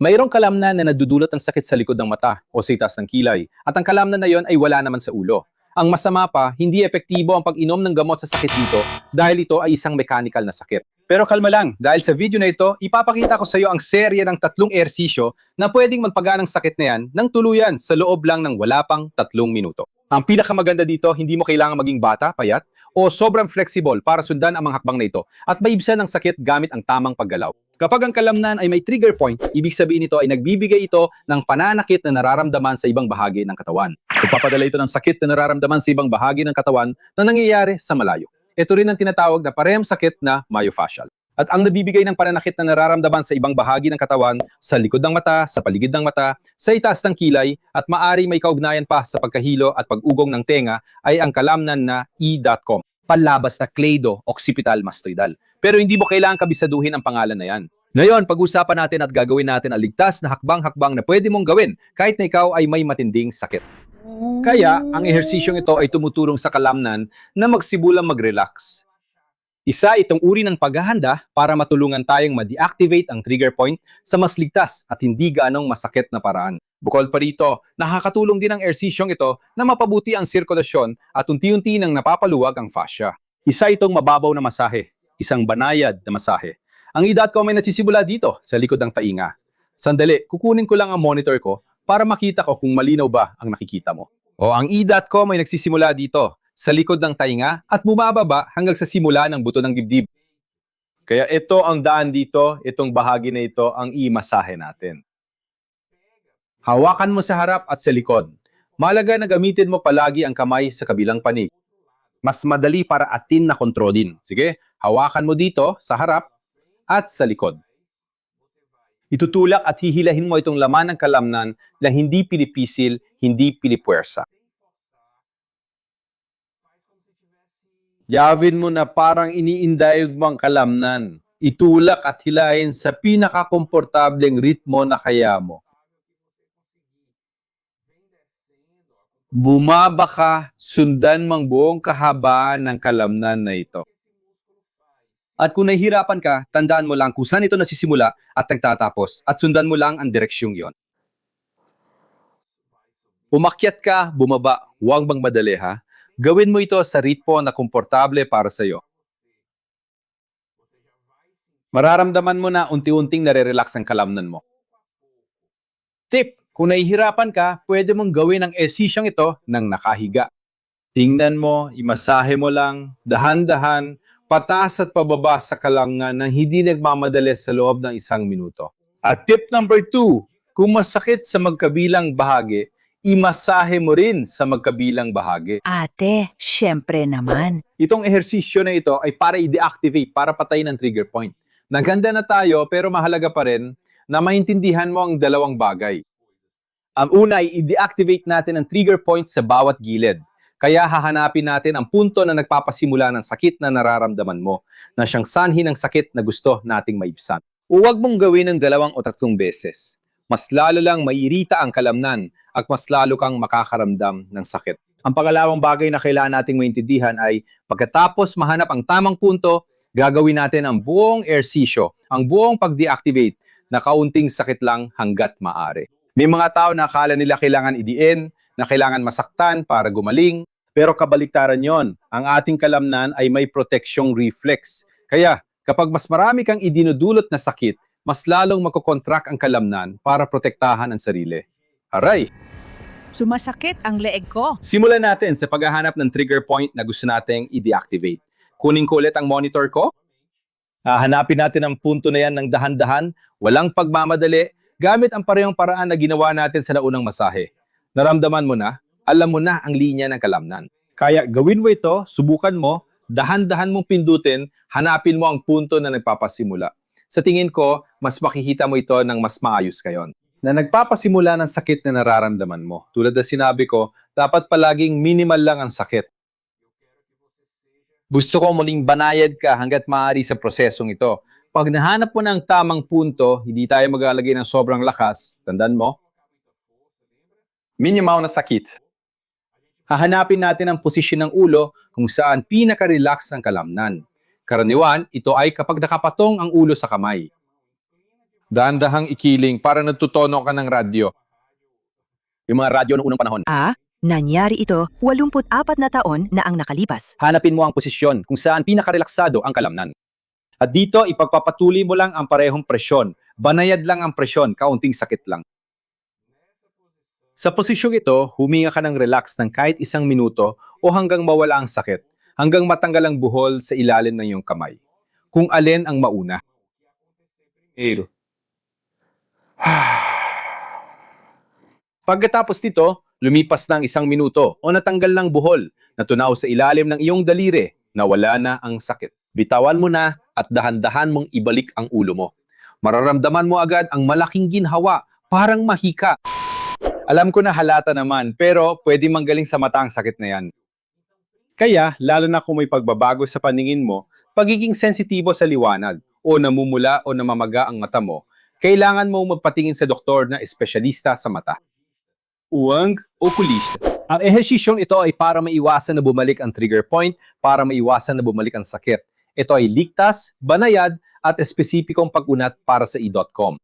Mayroong kalamnan na nadudulot ng sakit sa likod ng mata o sa itaas ng kilay, at ang kalamnan na yon ay wala naman sa ulo. Ang masama pa, hindi epektibo ang pag-inom ng gamot sa sakit dito dahil ito ay isang mechanical na sakit. Pero kalma lang, dahil sa video na ito, ipapakita ko sa iyo ang serye ng 3 ehersisyo na pwedeng magpagaan ng sakit na yan ng tuluyan sa loob lang ng wala pang 3 minuto. Ang pinakamaganda dito, hindi mo kailangan maging bata, payat, o sobrang flexible para sundan ang mga hakbang na ito at maibsan ang sakit gamit ang tamang paggalaw. Kapag ang kalamnan ay may trigger point, ibig sabihin nito ay nagbibigay ito ng pananakit na nararamdaman sa ibang bahagi ng katawan. Nagpapadala ito ng sakit na nararamdaman sa ibang bahagi ng katawan na nangyayari sa malayo. Ito rin ang tinatawag na parehong sakit na myofascial. At ang nabibigay ng pananakit na nararamdaman sa ibang bahagi ng katawan, sa likod ng mata, sa paligid ng mata, sa itaas ng kilay, at maaari may kaugnayan pa sa pagkahilo at pag-ugong ng tenga ay ang kalamnan na E.com, panlabas na cleido-occipital mastoidal. Pero hindi mo kailangan kabisaduhin ang pangalan na yan. Ngayon, pag-usapan natin at gagawin natin ang ligtas na hakbang-hakbang na pwede mong gawin kahit na ikaw ay may matinding sakit. Kaya, ang ehersisyong ito ay tumutulong sa kalamnan na magsibulang mag-relax. Isa itong uri ng paghahanda para matulungan tayong ma-deactivate ang trigger point sa mas ligtas at hindi ganong masakit na paraan. Bukod pa rito, nakakatulong din ang ehersisyong ito na mapabuti ang sirkulasyon at unti-unti nang napapaluwag ang fascia. Isa itong mababaw na masahe, isang banayad na masahe. Ang E.com ay nagsisimula dito sa likod ng tainga. Sandali, kukunin ko lang ang monitor ko para makita ko kung malinaw ba ang nakikita mo. O ang E.com ay nagsisimula dito sa likod ng tainga at bumababa hanggang sa simula ng buto ng dibdib. Kaya ito ang daan dito, itong bahagi na ito ang i-masahe natin. Hawakan mo sa harap at sa likod. Mahalaga na gamitin mo palagi ang kamay sa kabilang panig. Mas madali para atin na kontrolin. Sige, hawakan mo dito sa harap at sa likod. Itutulak at hihilahin mo itong laman ng kalamnan na hindi pinipisil, hindi pinipuwersa. Yawin mo na parang iniindayog mo ang kalamnan. Itulak at hilahin sa pinakakomportableng ritmo na kaya mo. Bumaba ka, sundan mo ang buong kahabaan ng kalamnan na ito. At kung nahihirapan ka, tandaan mo lang kung saan ito nasisimula at nagtatapos at sundan mo lang ang direksyong yon. Umakyat ka, bumaba, huwag bang madali ha? Gawin mo ito sa ritmo na komportable para sa iyo. Mararamdaman mo na unti-unting nare-relax ang kalamnan mo. Tip, kung nahihirapan ka, pwede mong gawin ang ehersisyong ito ng nakahiga. Tingnan mo, imasahe mo lang, dahan-dahan, pataas at pababa sa kalamnan na hindi nagmamadali sa loob ng 1 minuto. At tip number 2, kung masakit sa magkabilang bahagi, imasahe mo rin sa magkabilang bahagi. Ate, syempre naman. Itong ehersisyo na ito ay para i-deactivate, para patayin ang trigger point. Naganda na tayo pero mahalaga pa rin na maintindihan mo ang dalawang bagay. Ang una ay i-deactivate natin ang trigger point sa bawat gilid. Kaya hahanapin natin ang punto na nagpapasimula ng sakit na nararamdaman mo, na siyang sanhi ng sakit na gusto nating maibsan. Huwag mong gawin ng 2 o 3 beses. Mas lalo lang maiirita ang kalamnan at mas lalo kang makakaramdam ng sakit. Ang pangalawang bagay na kailangan nating maintindihan ay pagkatapos mahanap ang tamang punto, gagawin natin ang buong ehersisyo, ang buong pag-deactivate na kaunting sakit lang hanggat maaari. May mga tao na akala nila kailangan idiin, na kailangan masaktan para gumaling, pero kabaliktaran yon. Ang ating kalamnan ay may proteksyong reflex. Kaya kapag mas marami kang idinudulot na sakit, mas lalong makokontract ang kalamnan para protektahan ang sarili. Aray! Sumasakit ang leeg ko. Simulan natin sa paghahanap ng trigger point na gusto nating i-deactivate. Kunin ko ulit ang monitor ko. Hanapin natin ang punto na yan ng dahan-dahan, walang pagmamadali, gamit ang parehong paraan na ginawa natin sa naunang masahe. Naramdaman mo na, alam mo na ang linya ng kalamnan. Kaya gawin mo ito, subukan mo, dahan-dahan mong pindutin, hanapin mo ang punto na nagpapasimula. Sa tingin ko, mas makikita mo ito ng mas maayos ngayon. Na nagpapasimula ng sakit na nararamdaman mo. Tulad na sinabi ko, dapat palaging minimal lang ang sakit. Gusto ko muling banayad ka hanggat maaari sa prosesong ito. Pag nahanap mo ng tamang punto, hindi tayo maglalagay ng sobrang lakas, tandaan mo, minimal na sakit. Hahanapin natin ang posisyon ng ulo kung saan pinaka-relax ang kalamnan. Karaniwan, ito ay kapag nakapatong ang ulo sa kamay. Dahan-dahang ikiling para nagtutono ka ng radyo. Yung mga radyo noong unang panahon. Nangyari ito 84 na taon na ang nakalipas. Hanapin mo ang posisyon kung saan pinakarelaksado ang kalamnan. At dito, ipagpapatuloy mo lang ang parehong presyon. Banayad lang ang presyon, kaunting sakit lang. Sa posisyong ito, huminga ka ng relax ng kahit 1 minuto o hanggang mawala ang sakit, hanggang matanggal ang buhol sa ilalim ng iyong kamay. Kung alin ang mauna. Pagkatapos nito, lumipas na ang 1 minuto o natanggal ng buhol, natunaw sa ilalim ng iyong daliri, nawala na ang sakit. Bitawan mo na at dahan-dahan mong ibalik ang ulo mo. Mararamdaman mo agad ang malaking ginhawa, parang mahika. Alam ko na halata naman, pero pwede manggaling sa mata ang sakit na yan. Kaya, lalo na kung may pagbabago sa paningin mo, pagiging sensitibo sa liwanag, o namumula o namamaga ang mata mo, kailangan mong magpatingin sa doktor na espesyalista sa mata. Uwang okulista. Ang ehersisyong ito ay para maiwasan na bumalik ang trigger point, para maiwasan na bumalik ang sakit. Ito ay ligtas, banayad, at espesipikong pag-unat para sa e.com.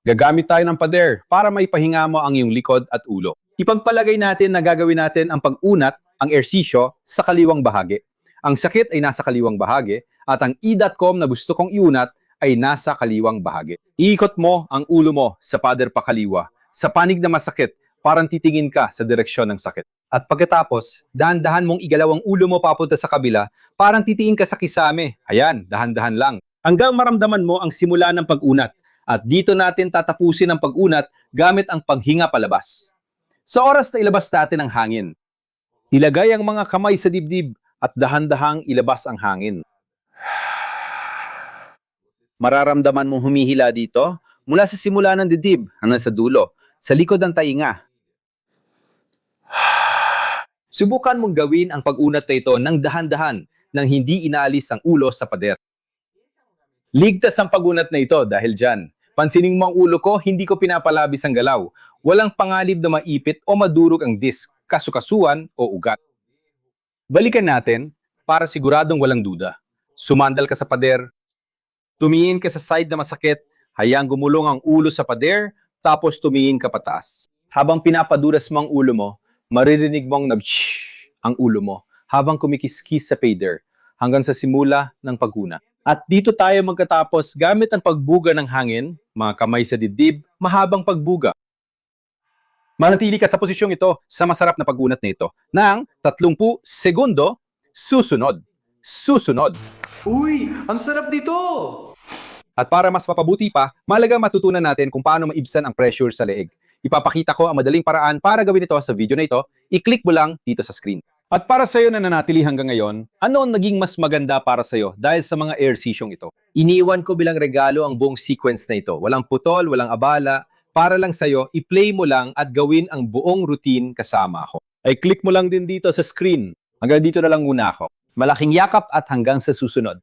Gagamit tayo ng pader para maipahinga mo ang iyong likod at ulo. Ipagpalagay natin na gagawin natin ang pag-unat, ang ehersisyo, sa kaliwang bahagi. Ang sakit ay nasa kaliwang bahagi, at ang e.com na gusto kong iunat ay nasa kaliwang bahagi. Iikot mo ang ulo mo sa pader pakaliwa. Sa panig na masakit, parang titingin ka sa direksyon ng sakit. At pagkatapos, dahan-dahan mong igalaw ang ulo mo papunta sa kabila, parang titingin ka sa kisame. Ayan, dahan-dahan lang. Hanggang maramdaman mo ang simula ng pag-unat. At dito natin tatapusin ang pag-unat gamit ang paghinga palabas. Sa oras na ilabas natin ang hangin, ilagay ang mga kamay sa dibdib at dahan-dahang ilabas ang hangin. Mararamdaman mong humihila dito mula sa simula ng dibdib hanggang sa dulo, sa likod ng tainga. Subukan mong gawin ang pag-unat na ito ng dahan-dahan nang hindi inaalis ang ulo sa pader. Ligtas ang pag-unat na ito dahil dyan. Pansinin mo ang ulo ko, hindi ko pinapalabis ang galaw. Walang pangalib na maipit o madurog ang disk, kasukasuan o ugat. Balikan natin para siguradong walang duda. Sumandal ka sa pader, tumingin ka sa side na masakit, hayang gumulong ang ulo sa pader, tapos tumingin ka pataas. Habang pinapaduras mo ang ulo mo, maririnig mong ang ulo mo habang kumikiskis sa pader hanggang sa simula ng pag-una. At dito tayo magkatapos gamit ang pagbuga ng hangin, mga kamay sa dibdib, mahabang pagbuga. Manatili ka sa posisyong ito sa masarap na pag-unat na ito ng 30 segundo, susunod. Susunod. Uy, ang sarap dito! At para mas mapabuti pa, mahalaga matutunan natin kung paano maibsan ang pressure sa leeg. Ipapakita ko ang madaling paraan para gawin ito sa video na ito. I-click mo lang dito sa screen. At para sa iyo na nanatili hanggang ngayon, ano ang naging mas maganda para sa iyo dahil sa mga ehersisyong ito? Iniwan ko bilang regalo ang buong sequence na ito. Walang putol, walang abala. Para lang sa iyo, i-play mo lang at gawin ang buong routine kasama ako. Ay click mo lang din dito sa screen. Hanggang dito na lang muna ako. Malaking yakap at hanggang sa susunod.